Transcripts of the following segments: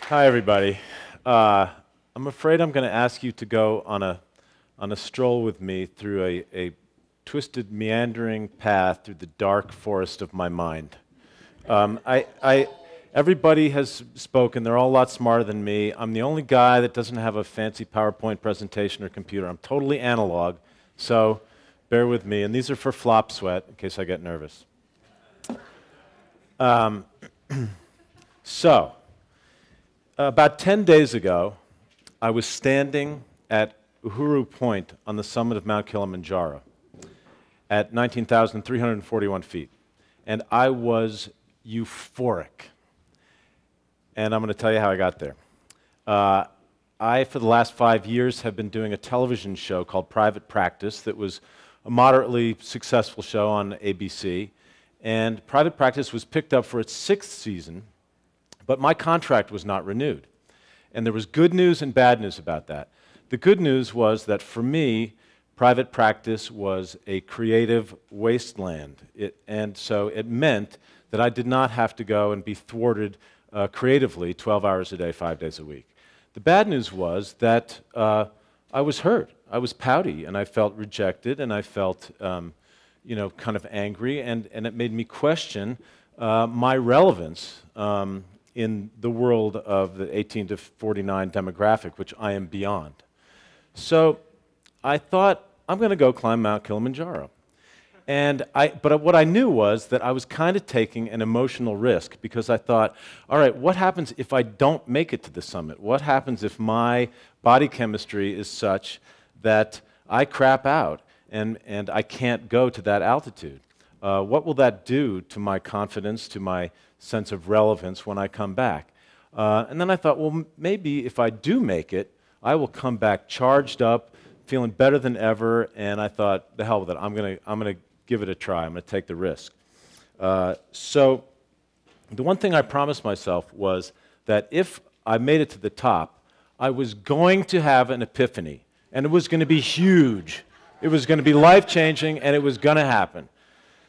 Hi, everybody. I'm afraid I'm going to ask you to go on a stroll with me through a twisted, meandering path through the dark forest of my mind. Everybody has spoken. They're all a lot smarter than me. I'm the only guy that doesn't have a fancy PowerPoint presentation or computer. I'm totally analog, so bear with me. And these are for flop sweat, in case I get nervous. About 10 days ago, I was standing at Uhuru Point on the summit of Mount Kilimanjaro at 19,341 feet, and I was euphoric. And I'm going to tell you how I got there. I, for the last 5 years, have been doing a television show called Private Practice that was a moderately successful show on ABC, and Private Practice was picked up for its 6th season, but my contract was not renewed. And there was good news and bad news about that. The good news was that for me, Private Practice was a creative wasteland. And so it meant that I did not have to go and be thwarted creatively 12 hours a day, 5 days a week. The bad news was that I was hurt. I was pouty, and I felt rejected, and I felt kind of angry, and it made me question my relevance in the world of the 18 to 49 demographic, which I am beyond. So I thought, I'm going to go climb Mount Kilimanjaro. But what I knew was that I was kind of taking an emotional risk, because I thought, all right, what happens if I don't make it to the summit? What happens if my body chemistry is such that I crap out and I can't go to that altitude? What will that do to my confidence, to my sense of relevance when I come back? And then I thought, well, maybe if I do make it, I will come back charged up, feeling better than ever, and I thought, the hell with it, I'm gonna give it a try, I'm gonna take the risk. So the one thing I promised myself was that if I made it to the top, I was going to have an epiphany, and it was gonna be huge. It was gonna be life-changing, and it was gonna happen.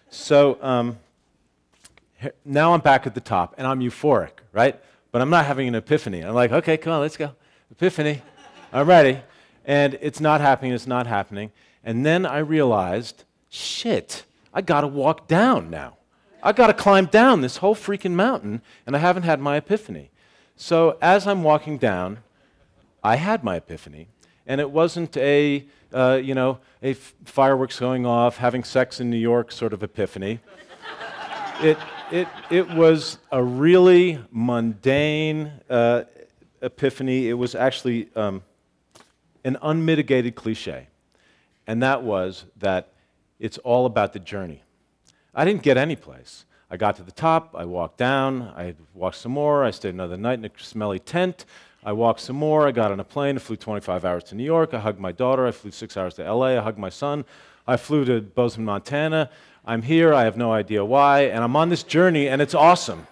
So now I'm back at the top, and I'm euphoric, right? But I'm not having an epiphany. I'm like, okay, come on, let's go. Epiphany, I'm ready. And it's not happening, it's not happening. And then I realized, shit, I gotta walk down now. I gotta climb down this whole freaking mountain, and I haven't had my epiphany. So as I'm walking down, I had my epiphany, and it wasn't a fireworks going off, having sex in New York sort of epiphany. It was a really mundane epiphany. It was actually an unmitigated cliche, and that was that it's all about the journey. I didn't get any place. I got to the top, I walked down, I walked some more, I stayed another night in a smelly tent, I walked some more, I got on a plane, I flew 25 hours to New York, I hugged my daughter, I flew 6 hours to LA, I hugged my son, I flew to Bozeman, Montana, I'm here, I have no idea why, and I'm on this journey, and it's awesome.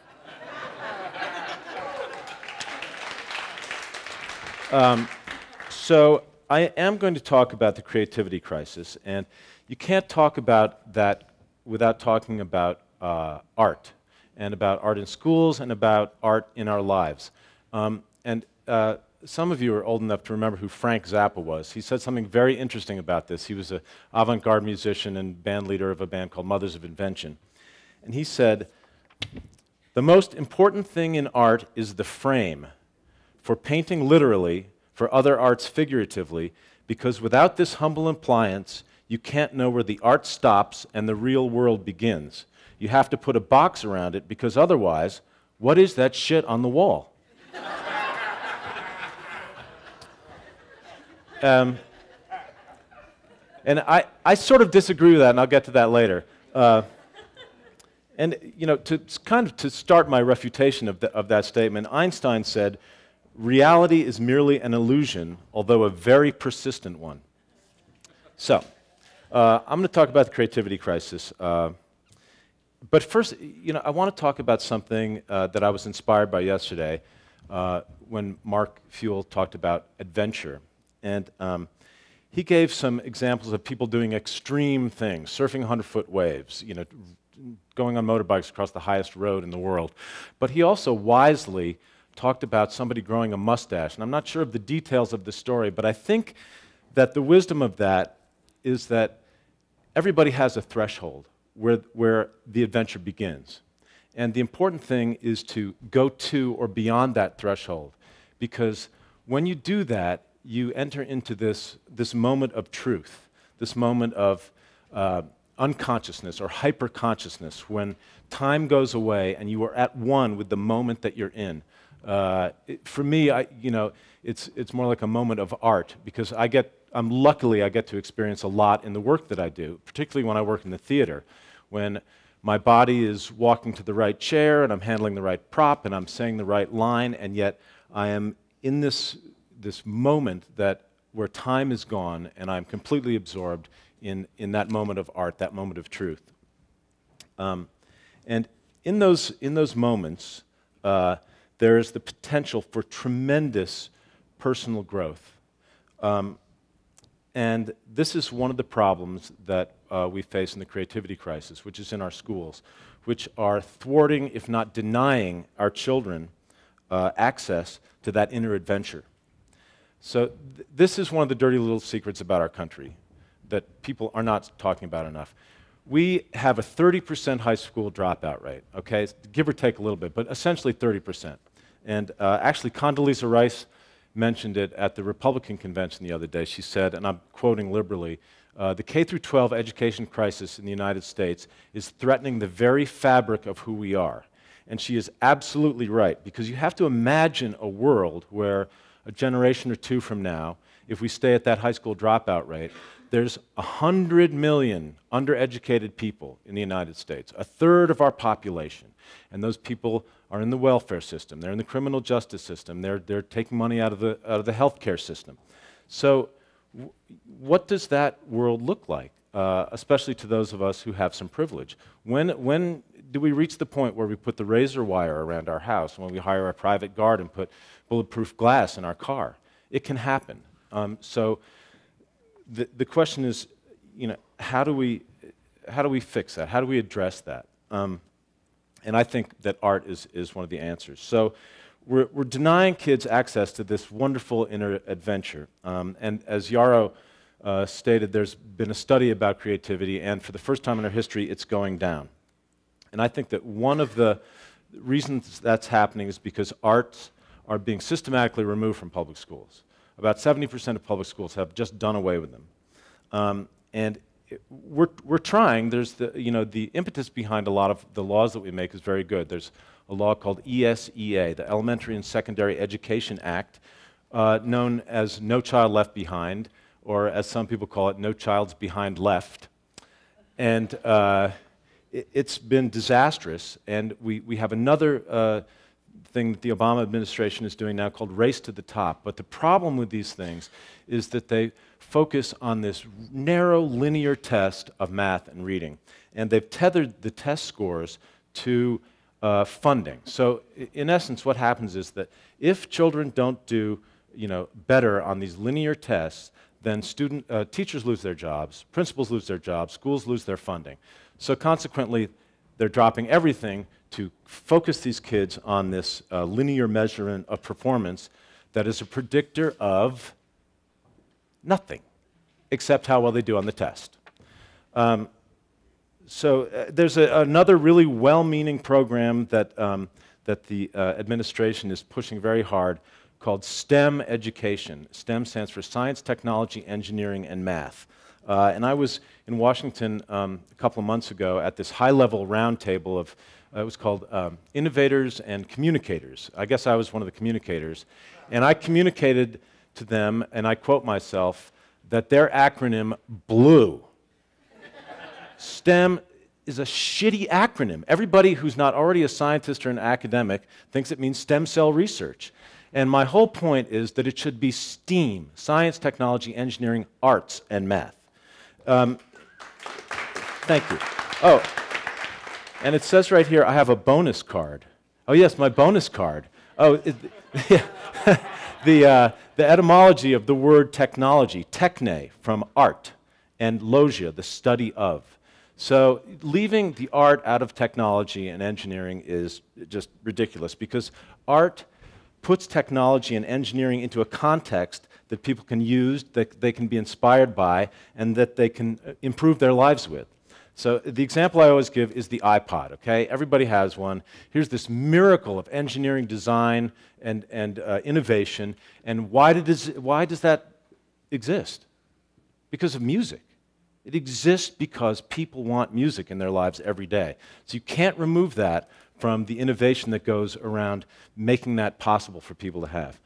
So I am going to talk about the creativity crisis, and you can't talk about that without talking about art, and about art in schools, and about art in our lives. Some of you are old enough to remember who Frank Zappa was. He said something very interesting about this. He was an avant-garde musician and band leader of a band called Mothers of Invention. And he said, "The most important thing in art is the frame, for painting literally, for other arts figuratively, because without this humble appliance, you can't know where the art stops and the real world begins. You have to put a box around it, because otherwise, what is that shit on the wall?" And I sort of disagree with that, and I'll get to that later. To start my refutation of that statement, Einstein said, "Reality is merely an illusion, although a very persistent one." So, I'm going to talk about the creativity crisis. But first, I want to talk about something that I was inspired by yesterday when Mark Fuel talked about adventure. And he gave some examples of people doing extreme things, surfing 100-foot waves, going on motorbikes across the highest road in the world. But he also wisely talked about somebody growing a mustache. And I'm not sure of the details of the story, but I think that the wisdom of that is that everybody has a threshold where the adventure begins. And the important thing is to go to or beyond that threshold, because when you do that, you enter into this moment of truth, this moment of unconsciousness or hyperconsciousness, when time goes away and you are at one with the moment that you're in. For me, it's more like a moment of art, because luckily I get to experience a lot in the work that I do, particularly when I work in the theater, when my body is walking to the right chair and I'm handling the right prop and I'm saying the right line, and yet I am in this moment where time is gone and I'm completely absorbed in that moment of art, that moment of truth. And in those moments, there is the potential for tremendous personal growth. And this is one of the problems that we face in the creativity crisis, which is in our schools, which are thwarting, if not denying, our children access to that inner adventure. So this is one of the dirty little secrets about our country that people are not talking about enough. We have a 30% high school dropout rate, okay? Give or take a little bit, but essentially 30%. And actually, Condoleezza Rice mentioned it at the Republican convention the other day. She said, and I'm quoting liberally, the K-12 education crisis in the United States is threatening the very fabric of who we are. And she is absolutely right, because you have to imagine a world where a generation or two from now, if we stay at that high school dropout rate, there's 100 million undereducated people in the United States, a third of our population. And those people are in the welfare system, they're in the criminal justice system, they're taking money out of the healthcare system. So what does that world look like, especially to those of us who have some privilege? When do we reach the point where we put the razor wire around our house, when we hire a private guard and put bulletproof glass in our car? It can happen. So the question is, how do we fix that? How do we address that? And I think that art is one of the answers. So we're denying kids access to this wonderful inner adventure. And as Yarrow stated, there's been a study about creativity, and for the first time in our history, it's going down. And I think that one of the reasons that's happening is because arts are being systematically removed from public schools. About 70% of public schools have just done away with them. And we're trying. There's the impetus behind a lot of the laws that we make is very good. There's a law called ESEA, the Elementary and Secondary Education Act, known as No Child Left Behind, or as some people call it, No Child's Behind Left. And it's been disastrous. And we have another thing that the Obama administration is doing now called Race to the Top. But the problem with these things is that they focus on this narrow linear test of math and reading. And they've tethered the test scores to funding. So in essence, what happens is that if children don't do better on these linear tests, then teachers lose their jobs, principals lose their jobs, schools lose their funding. So consequently, they're dropping everything to focus these kids on this linear measurement of performance that is a predictor of nothing, except how well they do on the test. So there's another really well-meaning program that the administration is pushing very hard called STEM education. STEM stands for Science, Technology, Engineering, and Math. And I was in Washington a couple of months ago at this high-level roundtable of, it was called Innovators and Communicators. I guess I was one of the communicators. And I communicated to them, and I quote myself, that their acronym blew. STEM is a shitty acronym. Everybody who's not already a scientist or an academic thinks it means stem cell research. And my whole point is that it should be STEAM, Science, Technology, Engineering, Arts, and Math. Thank you. Oh, and it says right here, I have a bonus card. Oh yes, my bonus card. Oh, the etymology of the word technology, techne, from art, and logia, the study of. So leaving the art out of technology and engineering is just ridiculous, because art puts technology and engineering into a context that people can use, that they can be inspired by, and that they can improve their lives with. So the example I always give is the iPod, okay? Everybody has one. Here's this miracle of engineering design and innovation, and why does that exist? Because of music. It exists because people want music in their lives every day. So you can't remove that from the innovation that goes around making that possible for people to have.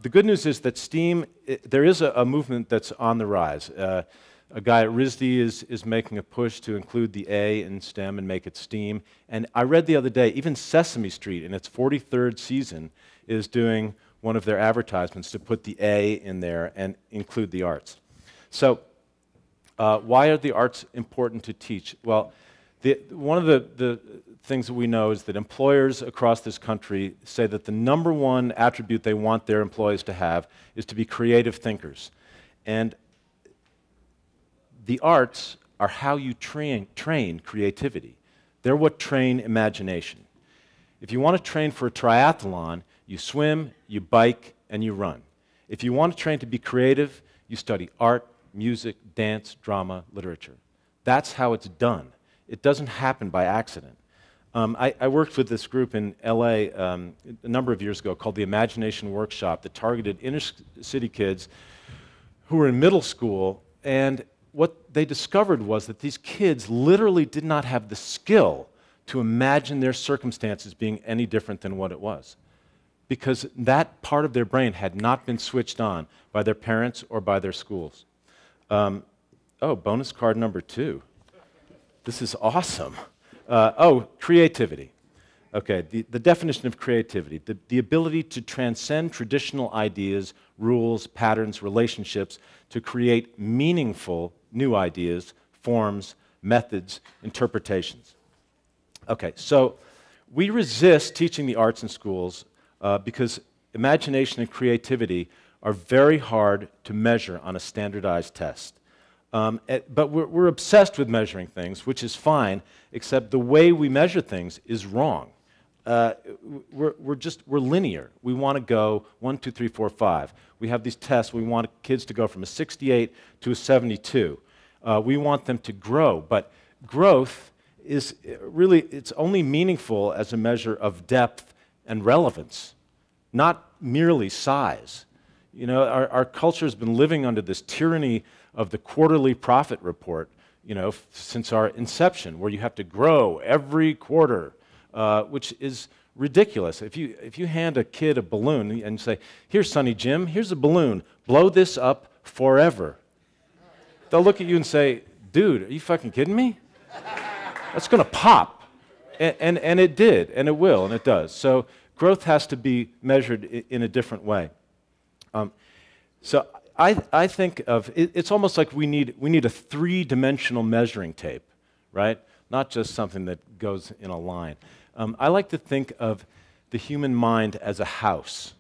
The good news is that STEAM, there is a movement that's on the rise. A guy at RISD is making a push to include the A in STEM and make it STEAM. And I read the other day, even Sesame Street in its 43rd season is doing one of their advertisements to put the A in there and include the arts. So why are the arts important to teach? Well, one of the things that we know is that employers across this country say that the #1 attribute they want their employees to have is to be creative thinkers. And the arts are how you train creativity. They're what train imagination. If you want to train for a triathlon, you swim, you bike, and you run. If you want to train to be creative, you study art, music, dance, drama, literature. That's how it's done. It doesn't happen by accident. I worked with this group in LA a number of years ago called the Imagination Workshop that targeted inner-city kids who were in middle school, and what they discovered was that these kids literally did not have the skill to imagine their circumstances being any different than what it was, because that part of their brain had not been switched on by their parents or by their schools. Oh, bonus card number 2. This is awesome. Creativity. Okay, the definition of creativity, the ability to transcend traditional ideas, rules, patterns, relationships to create meaningful new ideas, forms, methods, interpretations. Okay, so we resist teaching the arts in schools because imagination and creativity are very hard to measure on a standardized test. But we're obsessed with measuring things, which is fine, except the way we measure things is wrong. We're linear. We want to go 1, 2, 3, 4, 5. We have these tests. We want kids to go from a 68 to a 72. We want them to grow, but growth is really, it's only meaningful as a measure of depth and relevance, not merely size. You know, our culture has been living under this tyranny of the quarterly profit report, you know, since our inception, where you have to grow every quarter, which is ridiculous. If you hand a kid a balloon and say, "Here, Sonny Jim, here's a balloon, blow this up forever," they'll look at you and say, "Dude, are you fucking kidding me? That's going to pop." And it did, and it will, and it does. So growth has to be measured in a different way. So I think of it's almost like we need a 3-dimensional measuring tape, right? Not just something that goes in a line. I like to think of the human mind as a house,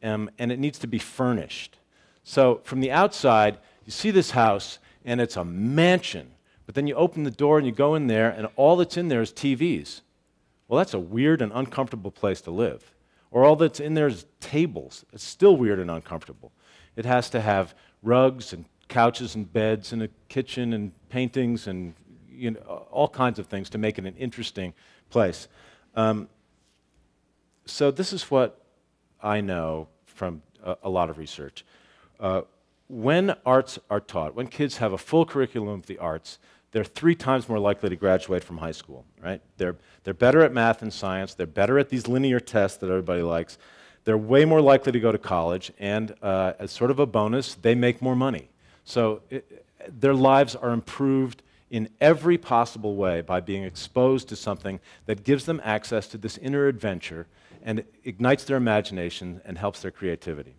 and it needs to be furnished. So from the outside, you see this house, and it's a mansion. But then you open the door and you go in there, and all that's in there is TVs. Well, that's a weird and uncomfortable place to live. Or all that's in there is tables. It's still weird and uncomfortable. It has to have rugs and couches and beds and a kitchen and paintings and all kinds of things to make it an interesting place. So this is what I know from a lot of research. When arts are taught, when kids have a full curriculum of the arts, they're 3 times more likely to graduate from high school, right? They're better at math and science. They're better at these linear tests that everybody likes. They're way more likely to go to college, and as sort of a bonus, they make more money. So their lives are improved in every possible way by being exposed to something that gives them access to this inner adventure and ignites their imagination and helps their creativity.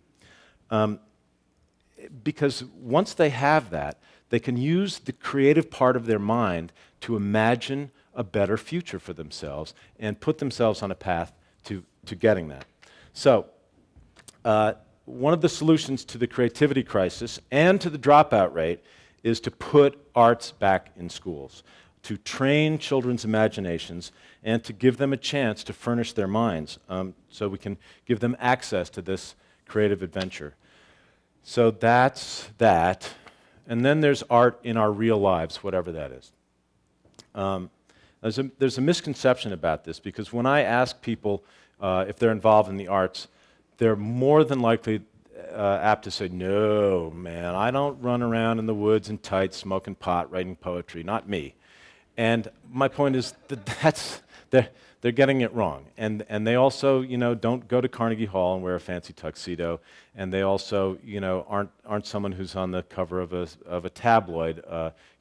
Because once they have that, they can use the creative part of their mind to imagine a better future for themselves and put themselves on a path to getting that. So one of the solutions to the creativity crisis and to the dropout rate is to put arts back in schools. to train children's imaginations and to give them a chance to furnish their minds so we can give them access to this creative adventure. So that's that. And then there's art in our real lives, whatever that is. There's a misconception about this, because when I ask people if they're involved in the arts, they're more than likely apt to say, no, man, I don't run around in the woods in tights, smoking pot, writing poetry, not me. And my point is that they're getting it wrong. And they also, don't go to Carnegie Hall and wear a fancy tuxedo. And they also, aren't someone who's on the cover of a tabloid,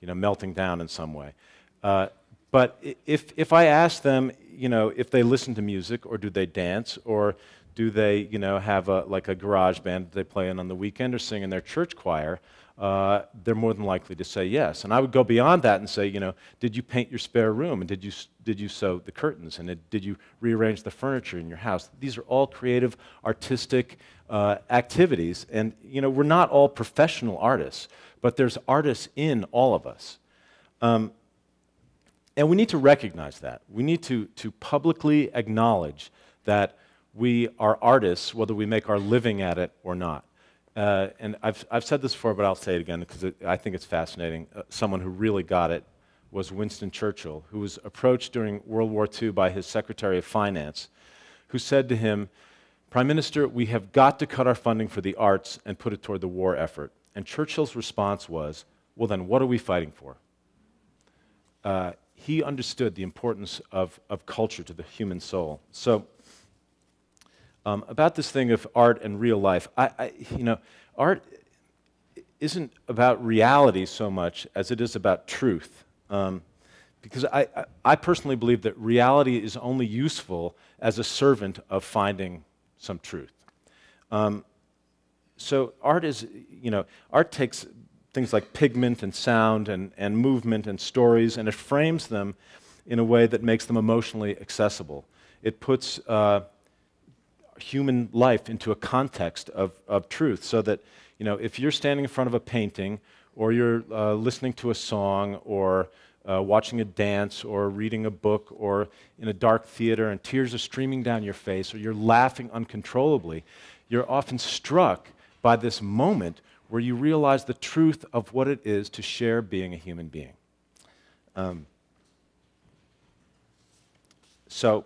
melting down in some way. But if I ask them, if they listen to music, or do they dance, or do they, have like a garage band that they play in on the weekend, or sing in their church choir, they're more than likely to say yes. And I would go beyond that and say, did you paint your spare room, and did you sew the curtains, and did you rearrange the furniture in your house? These are all creative, artistic activities, and we're not all professional artists, but there's artists in all of us. And we need to recognize that. We need to publicly acknowledge that we are artists, whether we make our living at it or not. And I've said this before, but I'll say it again because I think it's fascinating. Someone who really got it was Winston Churchill, who was approached during World War II by his Secretary of Finance, who said to him, "Prime Minister, we have got to cut our funding for the arts and put it toward the war effort." And Churchill's response was, "Well, then what are we fighting for?" He understood the importance of culture to the human soul. So about this thing of art and real life, art isn't about reality so much as it is about truth. Because I personally believe that reality is only useful as a servant of finding some truth. So art is, art takes things like pigment and sound and movement and stories, and it frames them in a way that makes them emotionally accessible. It puts human life into a context of truth, so that if you're standing in front of a painting, or you're listening to a song, or watching a dance, or reading a book, or in a dark theater and tears are streaming down your face, or you're laughing uncontrollably, you're often struck by this moment where you realize the truth of what it is to share being a human being. So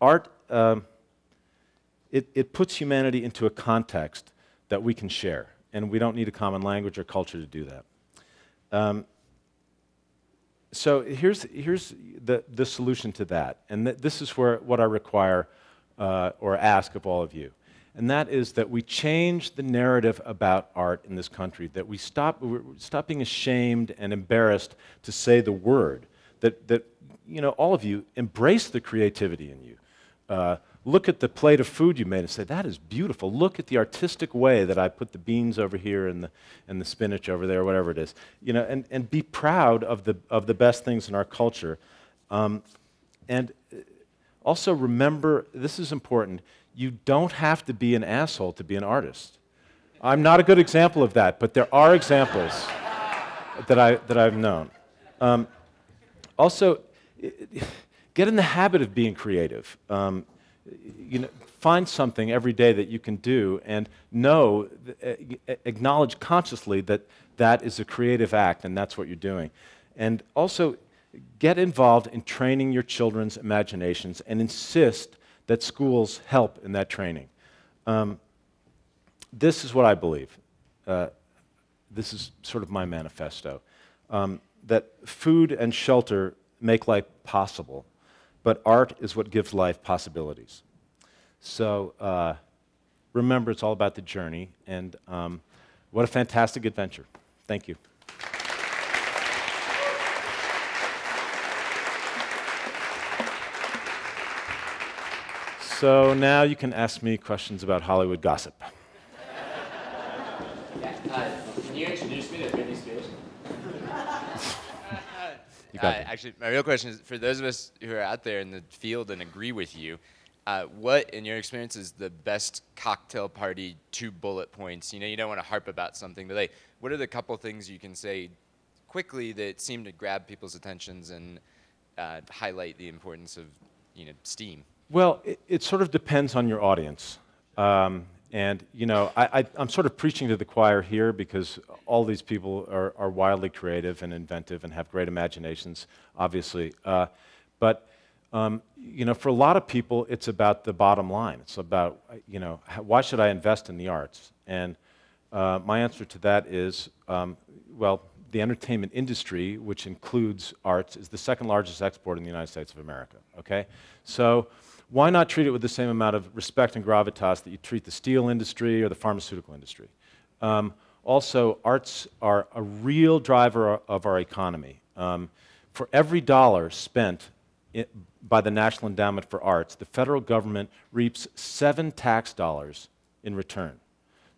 art, it puts humanity into a context that we can share, and we don't need a common language or culture to do that. So here's the solution to that, and this is what I require or ask of all of you. And that is that we change the narrative about art in this country, that we stop being ashamed and embarrassed to say the word, that all of you embrace the creativity in you. Look at the plate of food you made and say, that is beautiful. Look at the artistic way that I put the beans over here and the spinach over there, whatever it is. And be proud of the best things in our culture. And also remember, this is important, you don't have to be an asshole to be an artist. I'm not a good example of that, but there are examples that I've known. Also, get in the habit of being creative. Find something every day that you can do, and acknowledge consciously that that is a creative act, and that's what you're doing. And also, get involved in training your children's imaginations, and insist that schools help in that training. This is what I believe. This is sort of my manifesto. That food and shelter make life possible, but art is what gives life possibilities. So remember, it's all about the journey, and what a fantastic adventure. Thank you. So now you can ask me questions about Hollywood gossip. Can you introduce me to Britney Spears? Actually, my real question is, for those of us who are out there in the field and agree with you, what, in your experience, is the best cocktail party 2 bullet points? You don't want to harp about something, but what are the couple things you can say quickly that seem to grab people's attentions and highlight the importance of STEAM? Well, it sort of depends on your audience. And I'm sort of preaching to the choir here because all these people are wildly creative and inventive and have great imaginations, obviously. But for a lot of people, it's about the bottom line. It's about, why should I invest in the arts? And my answer to that is, well, the entertainment industry, which includes arts, is the second largest export in the United States of America, okay? So why not treat it with the same amount of respect and gravitas that you treat the steel industry or the pharmaceutical industry? Also, arts are a real driver of our economy. For every dollar spent by the National Endowment for Arts, the federal government reaps 7 tax dollars in return.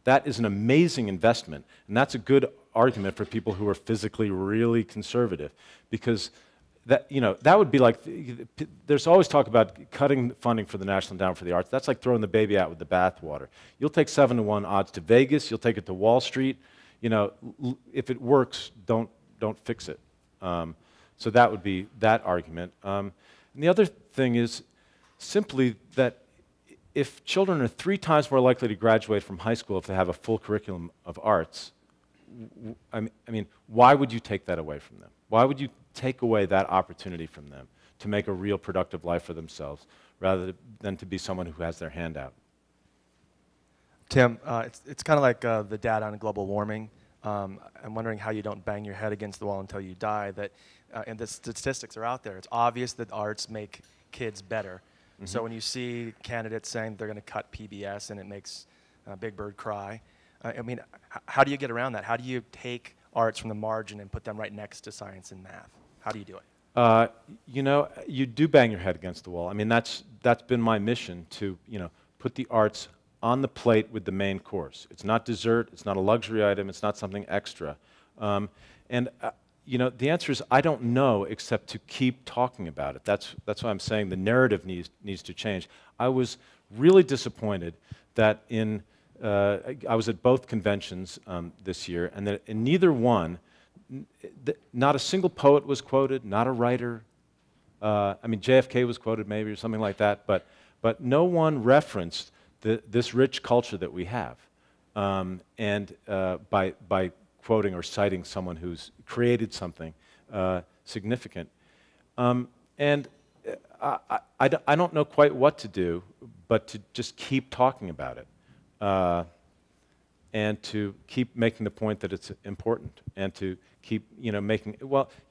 That is an amazing investment, and that's a good argument for people who are physically really conservative, because that would be like, there's always talk about cutting funding for the National Endowment for the Arts. That's like throwing the baby out with the bathwater. You'll take 7-to-1 odds to Vegas, you'll take it to Wall Street. If it works, don't fix it. So that would be that argument. And the other thing is simply that if children are 3 times more likely to graduate from high school if they have a full curriculum of arts, I mean, why would you take that away from them? Why would you take away that opportunity from them to make a real productive life for themselves rather than to be someone who has their hand out? Tim, it's kind of like the data on global warming. I'm wondering how you don't bang your head against the wall until you die. And the statistics are out there. It's obvious that arts make kids better. Mm-hmm. So when you see candidates saying they're going to cut PBS and it makes Big Bird cry, I mean, how do you get around that? How do you take arts from the margin and put them right next to science and math? How do you do it? You do bang your head against the wall. I mean, that's been my mission to, put the arts on the plate with the main course. It's not dessert. It's not a luxury item. It's not something extra. The answer is I don't know except to keep talking about it. That's why I'm saying the narrative needs to change. I was really disappointed that I was at both conventions this year, and that in neither one, not a single poet was quoted, not a writer. I mean, JFK was quoted maybe or something like that, but no one referenced this rich culture that we have, by quoting or citing someone who's created something significant. I don't know quite what to do, but to just keep talking about it. And to keep making the point that it's important, and to keep, making,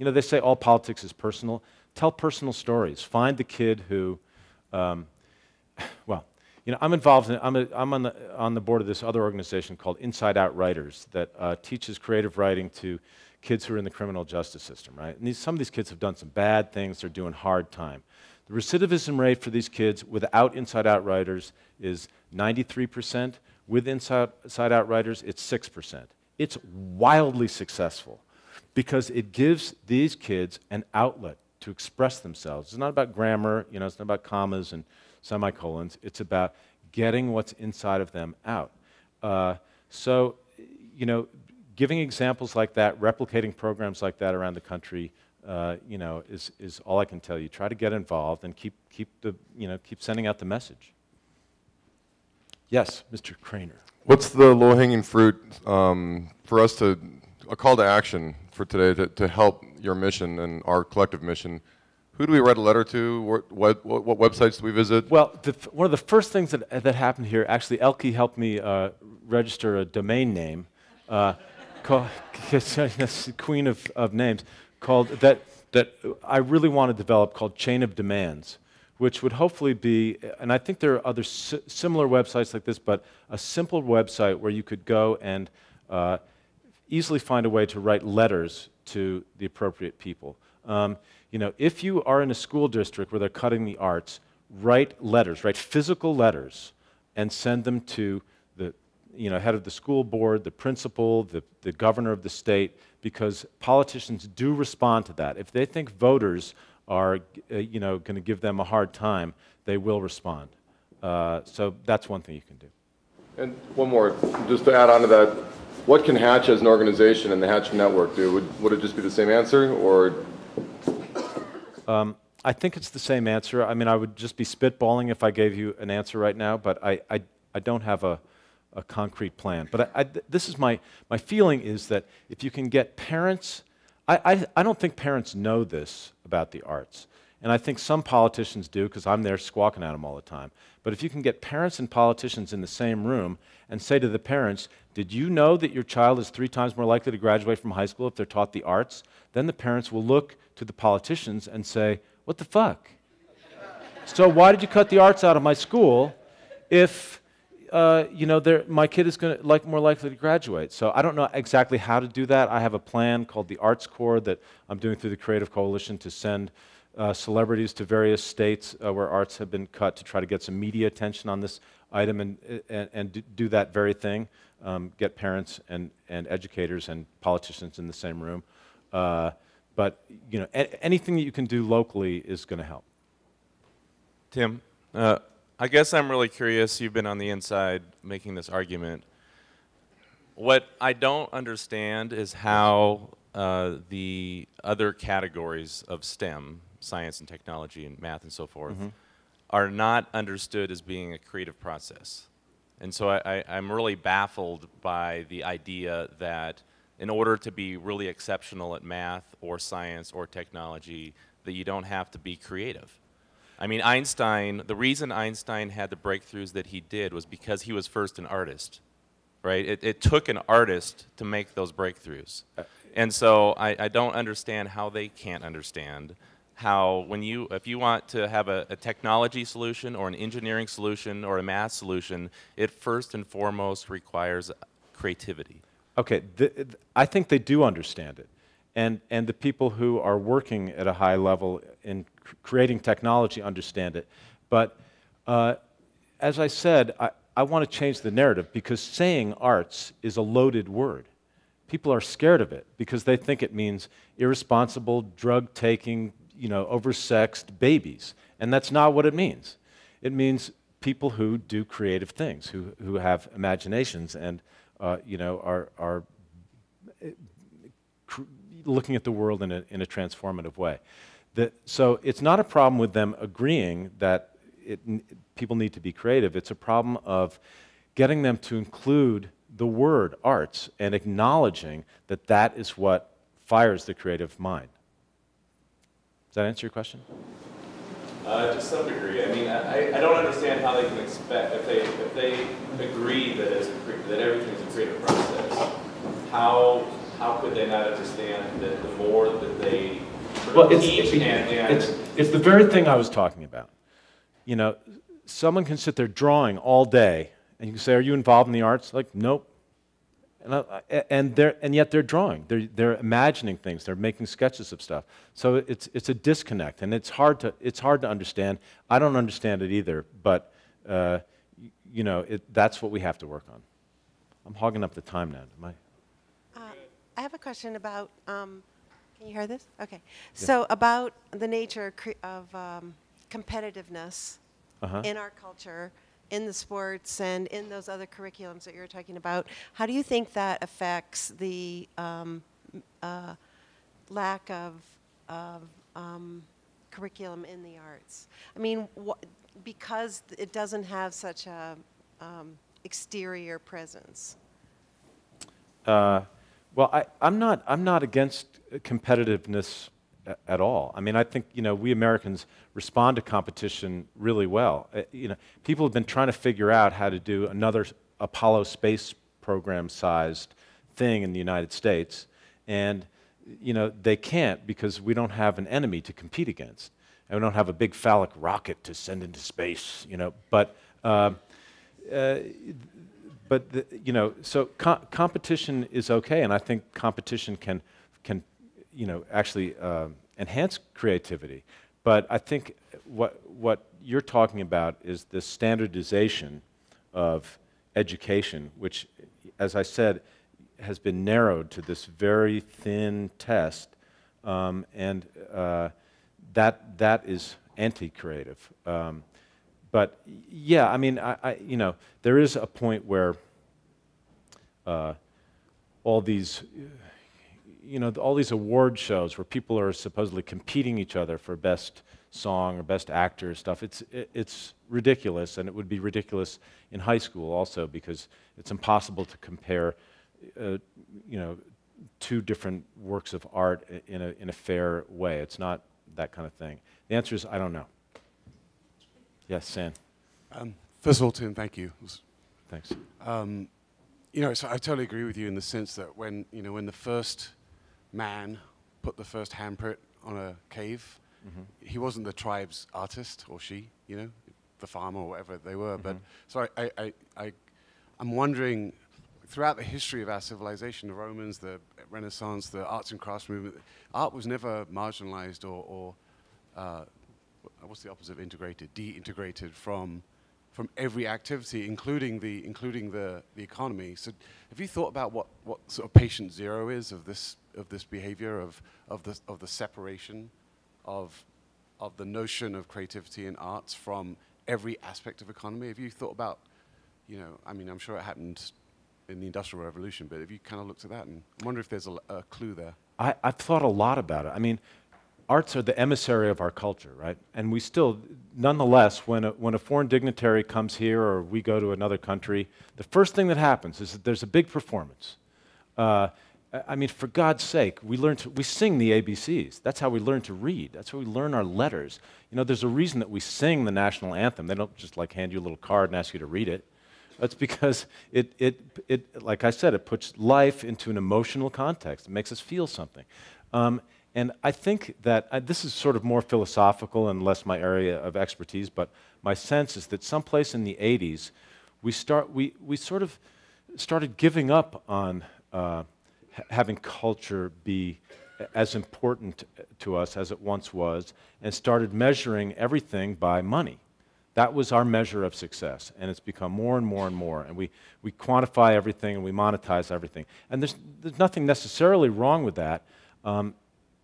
they say all politics is personal. Tell personal stories. Find the kid who, I'm involved in, I'm on the board of this other organization called Inside Out Writers that teaches creative writing to kids who are in the criminal justice system, right? And some of these kids have done some bad things. They're doing hard time. The recidivism rate for these kids without Inside Out Writers is 93%. With Inside Out Writers, it's 6%. It's wildly successful because it gives these kids an outlet to express themselves. It's not about grammar, it's not about commas and semicolons. It's about getting what's inside of them out. Giving examples like that, replicating programs like that around the country, is all I can tell you. Try to get involved and keep sending out the message. Yes, Mr. Craner. What's the low-hanging fruit for us a call to action for today to help your mission and our collective mission? Who do we write a letter to? What websites do we visit? Well, one of the first things that happened here, actually, Elke helped me register a domain name, called Queen of Names, called that I really want to develop, called Chain of Demands, which would hopefully be, and I think there are other similar websites like this, but a simple website where you could go and easily find a way to write letters to the appropriate people. If you are in a school district where they're cutting the arts, write letters, write physical letters, and send them to the head of the school board, the principal, the governor of the state, because politicians do respond to that. If they think voters are going to give them a hard time, they will respond. So that's one thing you can do. And one more, just to add on to that, what can Hatch as an organization and the Hatch network do? Would it just be the same answer, or? I think it's the same answer. I mean, I would just be spitballing if I gave you an answer right now, but I don't have a concrete plan. But this is my feeling is that if you can get parents, I don't think parents know this about the arts. And I think some politicians do, because I'm there squawking at them all the time. But if you can get parents and politicians in the same room and say to the parents, did you know that your child is 3 times more likely to graduate from high school if they're taught the arts? Then the parents will look to the politicians and say, what the fuck? So why did you cut the arts out of my school if my kid is going to more likely to graduate? So I don't know exactly how to do that. I have a plan called the Arts Corps that I'm doing through the Creative Coalition to send celebrities to various states where arts have been cut to try to get some media attention on this item and do that very thing, get parents and educators and politicians in the same room. But anything that you can do locally is going to help. Tim, I guess I'm really curious. You've been on the inside making this argument. What I don't understand is how the other categories of STEM, science and technology and math and so forth, are not understood as being a creative process. And so I'm really baffled by the idea that in order to be really exceptional at math or science or technology, that you don't have to be creative. I mean, Einstein, the reason Einstein had the breakthroughs that he did was because he was first an artist, right? It took an artist to make those breakthroughs. And so I don't understand how they can't understand how if you want to have a technology solution or an engineering solution or a math solution, it first and foremost requires creativity. Okay, I think they do understand it. And the people who are working at a high level in creating technology understand it. But as I said, I want to change the narrative because saying arts is a loaded word. People are scared of it because they think it means irresponsible, drug-taking, oversexed babies. And that's not what it means. It means people who do creative things, who have imaginations and are looking at the world in a transformative way. So it's not a problem with them agreeing that people need to be creative. It's a problem of getting them to include the word arts and acknowledging that that is what fires the creative mind. Does that answer your question? To some degree. I mean, I don't understand how they can expect, if they agree that everything is a creative process, how could they not understand that the more that they teach it's the very thing I was talking about. Someone can sit there drawing all day, and you can say, "Are you involved in the arts?" Like, nope. And yet they're drawing. They're imagining things. They're making sketches of stuff. So it's a disconnect, and it's hard to understand. I don't understand it either, but that's what we have to work on. I'm hogging up the time now. Am I? I have a question about. Can you hear this? Okay. Yeah. So about the nature of competitiveness in our culture, in the sports and in those other curriculums that you're talking about, how do you think that affects the lack of curriculum in the arts? I mean, because it doesn't have such a exterior presence. Well, I'm not against competitiveness at all. I mean, I think we Americans respond to competition really well. People have been trying to figure out how to do another Apollo space program-sized thing in the United States, and they can't because we don't have an enemy to compete against, and we don't have a big phallic rocket to send into space. So competition is okay, and I think competition can actually enhance creativity. But I think what you're talking about is the standardization of education, which, as I said, has been narrowed to this very thin test, and that is anti-creative. But yeah, I mean, there is a point where all these, all these award shows where people are supposedly competing each other for best song or best actor stuff. It's ridiculous, and it would be ridiculous in high school also, because it's impossible to compare, two different works of art in a fair way. It's not that kind of thing. The answer is I don't know. Yes, Sam. First of all, Tim, thank you. Thanks. So I totally agree with you in the sense that when the first man put the first handprint on a cave, he wasn't the tribe's artist, or she, the farmer or whatever they were. But so I'm wondering, throughout the history of our civilization, the Romans, the Renaissance, the arts and crafts movement, art was never marginalized or what's the opposite of integrated? De-integrated from every activity, including the economy. So, have you thought about what sort of patient zero is of this behavior of the separation of the notion of creativity and arts from every aspect of economy? Have you thought about, I'm sure it happened in the Industrial Revolution, but have you kind of looked at that? And I wonder if there's a clue there. I've thought a lot about it. I mean, arts are the emissary of our culture, right? And we still, nonetheless, when a foreign dignitary comes here or we go to another country, the first thing that happens is that there's a big performance. For God's sake, we sing the ABCs. That's how we learn to read. That's how we learn our letters. There's a reason that we sing the national anthem. They don't just hand you a little card and ask you to read it. That's because it, like I said, it puts life into an emotional context. It makes us feel something. And I think that this is sort of more philosophical and less my area of expertise, but my sense is that someplace in the 80s, we sort of started giving up on having culture be as important to us as it once was, and started measuring everything by money. That was our measure of success, and it's become more and more and more, and we quantify everything and we monetize everything. And there's nothing necessarily wrong with that,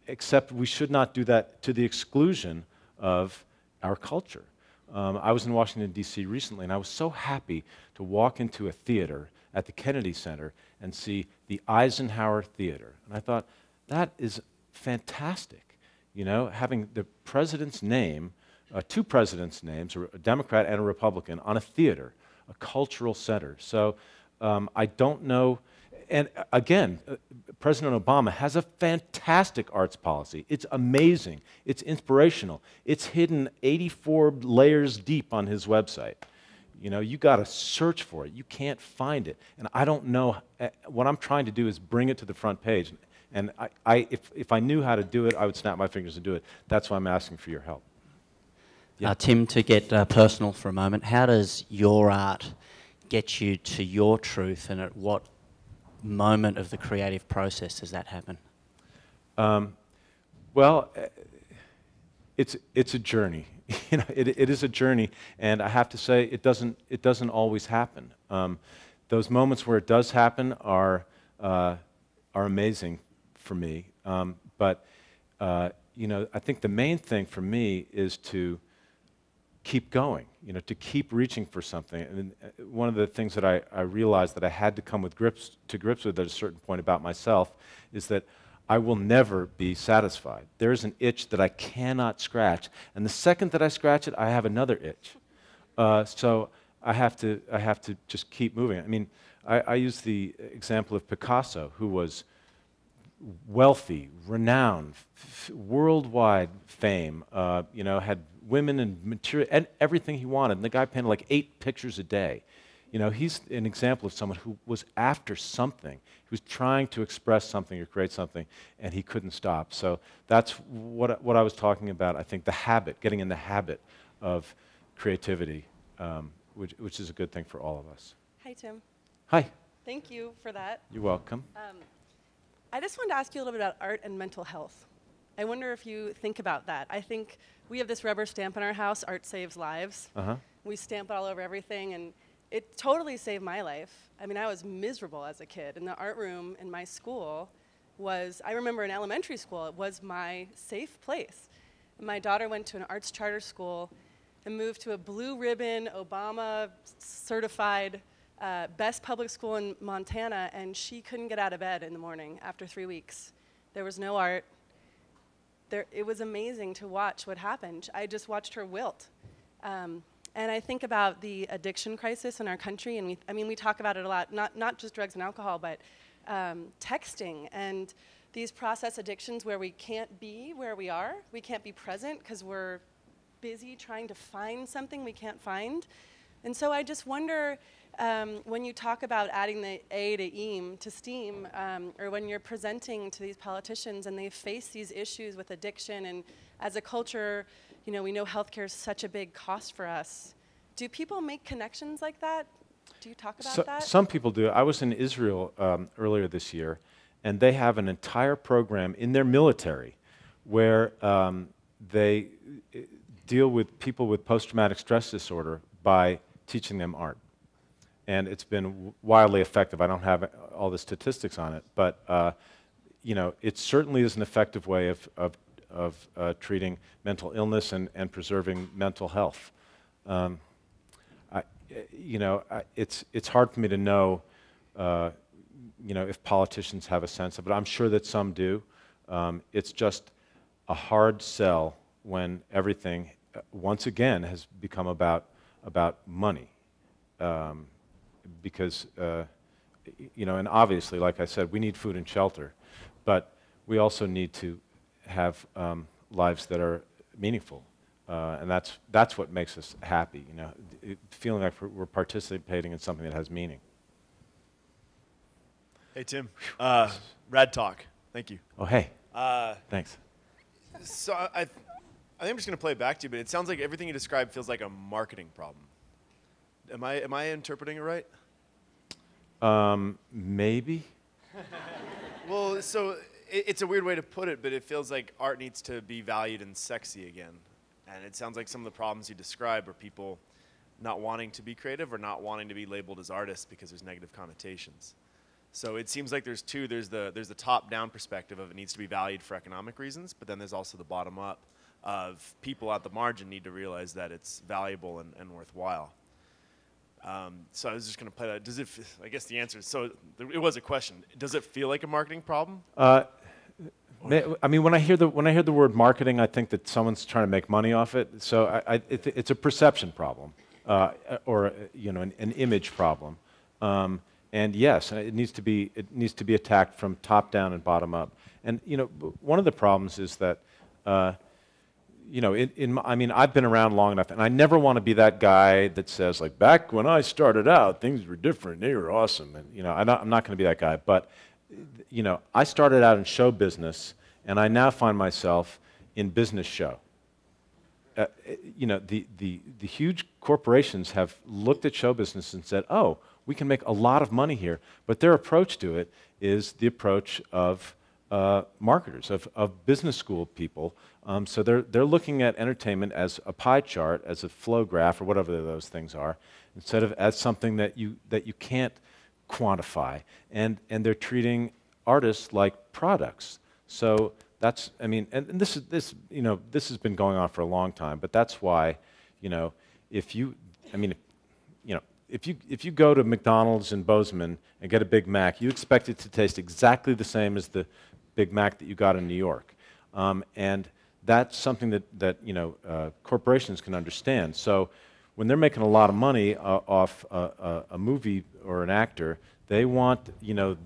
except we should not do that to the exclusion of our culture. I was in Washington, D.C. recently, and I was so happy to walk into a theater at the Kennedy Center and see the Eisenhower Theater. And I thought, that is fantastic, having the president's name, two presidents' names, a Democrat and a Republican, on a theater, a cultural center. So I don't know. And again, President Obama has a fantastic arts policy. It's amazing. It's inspirational. It's hidden 84 layers deep on his website. You got to search for it. You can't find it. And I don't know. What I'm trying to do is bring it to the front page. And if I knew how to do it, I would snap my fingers and do it. That's why I'm asking for your help. Yeah. Tim, to get personal for a moment, how does your art get you to your truth, and at what moment of the creative process does that happen? Well, it's a journey. It is a journey, and I have to say it doesn't always happen. Those moments where it does happen are amazing for me. But I think the main thing for me is to keep going, to keep reaching for something. And one of the things that I realized that I had to come to grips with at a certain point about myself is that I will never be satisfied. There is an itch that I cannot scratch, and the second that I scratch it, I have another itch. So I have to just keep moving. I mean, I use the example of Picasso, who was wealthy, renowned, worldwide fame, had women and material and everything he wanted. And the guy painted like 8 pictures a day. He's an example of someone who was after something. He was trying to express something or create something, and he couldn't stop. So that's what I was talking about. I think the habit, getting in the habit of creativity, which is a good thing for all of us. Hi, Tim. Hi. Thank you for that. You're welcome. I just wanted to ask you a little bit about art and mental health. I wonder if you think about that. I think we have this rubber stamp in our house, art saves lives. We stamp it all over everything, and it totally saved my life. I mean, I was miserable as a kid, and the art room in my school was, I remember in elementary school, it was my safe place. And my daughter went to an arts charter school and moved to a blue ribbon, Obama certified best public school in Montana, and she couldn't get out of bed in the morning after 3 weeks. There was no art. It was amazing to watch what happened. I just watched her wilt. And I think about the addiction crisis in our country, and we talk about it a lot, not just drugs and alcohol, but texting and these process addictions where we can't be where we are. We can't be present because we're busy trying to find something we can't find. And so I just wonder, when you talk about adding the A to EAM, to STEAM, or when you're presenting to these politicians and they face these issues with addiction, and as a culture, we know healthcare is such a big cost for us. Do people make connections like that? Do you talk about that? Some people do. I was in Israel earlier this year, and they have an entire program in their military where they deal with people with post-traumatic stress disorder by teaching them art. And it's been wildly effective. I don't have all the statistics on it, but it certainly is an effective way of treating mental illness and preserving mental health. It's hard for me to know, if politicians have a sense of it. I'm sure that some do. It's just a hard sell when everything, once again, has become about money. Because, and obviously, like I said, we need food and shelter, but we also need to have lives that are meaningful, and that's what makes us happy. Feeling like we're participating in something that has meaning. Hey Tim, rad talk. Thank you. Oh hey. Thanks. So I think I'm just going to play it back to you, but it sounds like everything you described feels like a marketing problem. Am I interpreting it right? Maybe. Well, so it's a weird way to put it, but it feels like art needs to be valued and sexy again. And it sounds like some of the problems you describe are people not wanting to be creative or not wanting to be labeled as artists because there's negative connotations. So it seems like there's two. There's the top-down perspective of it needs to be valued for economic reasons, but then there's also the bottom-up of people at the margin need to realize that it's valuable and worthwhile. So I was just going to play that. Does it? I guess the answer is, so it was a question. Does it feel like a marketing problem? When I hear the word marketing, I think that someone's trying to make money off it. So it's a perception problem, or an image problem. And yes, it needs to be attacked from top down and bottom up. And one of the problems is that. I've been around long enough, and I never want to be that guy that says, like, back when I started out, things were different, they were awesome, and I'm not going to be that guy. But I started out in show business, and I now find myself in business show. The huge corporations have looked at show business and said, oh, we can make a lot of money here, but their approach to it is the approach of marketers, of business school people. So they're looking at entertainment as a pie chart, as a flow graph, or whatever those things are, instead of as something that you can't quantify. And they're treating artists like products. So that's, and this has been going on for a long time. But that's why, if you go to McDonald's in Bozeman and get a Big Mac, you expect it to taste exactly the same as the Big Mac that you got in New York. And that's something that corporations can understand. So when they're making a lot of money off a movie or an actor, they want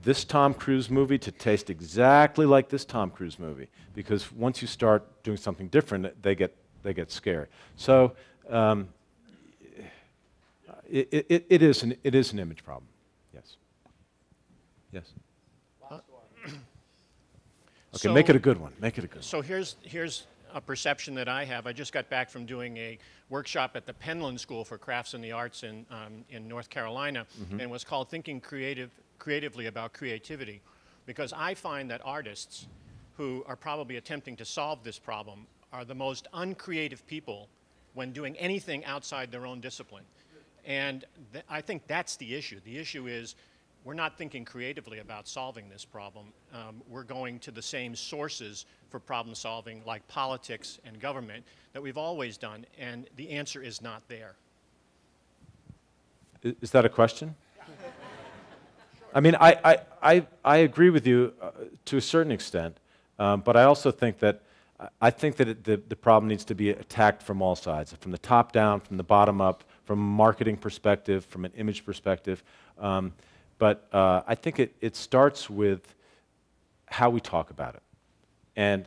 this Tom Cruise movie to taste exactly like this Tom Cruise movie, because once you start doing something different, they get scared. So it is an image problem. Yes. Yes. Okay, make it a good one. Make it a good one. So here's a perception that I have. I just got back from doing a workshop at the Penland School for Crafts and the Arts in North Carolina, and it was called Thinking Creatively About Creativity, because I find that artists who are probably attempting to solve this problem are the most uncreative people when doing anything outside their own discipline. And I think that's the issue. The issue is we're not thinking creatively about solving this problem. We're going to the same sources for problem solving, like politics and government, that we've always done, and the answer is not there. Is that a question? I mean, I agree with you to a certain extent, but I also think that the problem needs to be attacked from all sides, from the top down, from the bottom up, from a marketing perspective, from an image perspective. But I think it starts with how we talk about it, and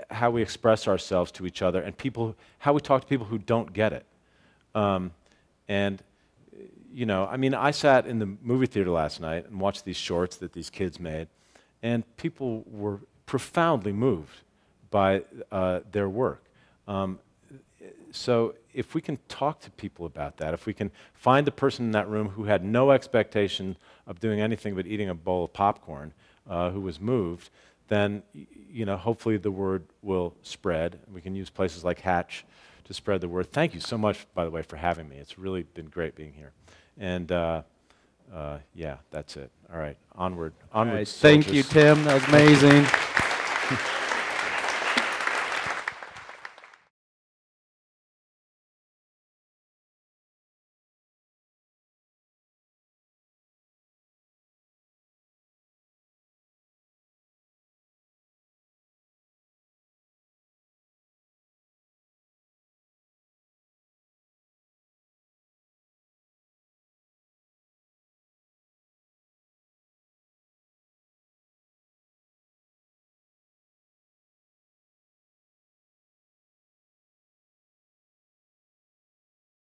how we express ourselves to each other, and how we talk to people who don't get it. And you know, I mean, I sat in the movie theater last night and watched these shorts that these kids made, and people were profoundly moved by their work. So if we can talk to people about that, if we can find the person in that room who had no expectation of doing anything but eating a bowl of popcorn, who was moved, then you know, hopefully the word will spread. We can use places like Hatch to spread the word. Thank you so much, by the way, for having me. It's really been great being here. And yeah, that's it. All right, onward. All right, thank you, Tim. That was amazing.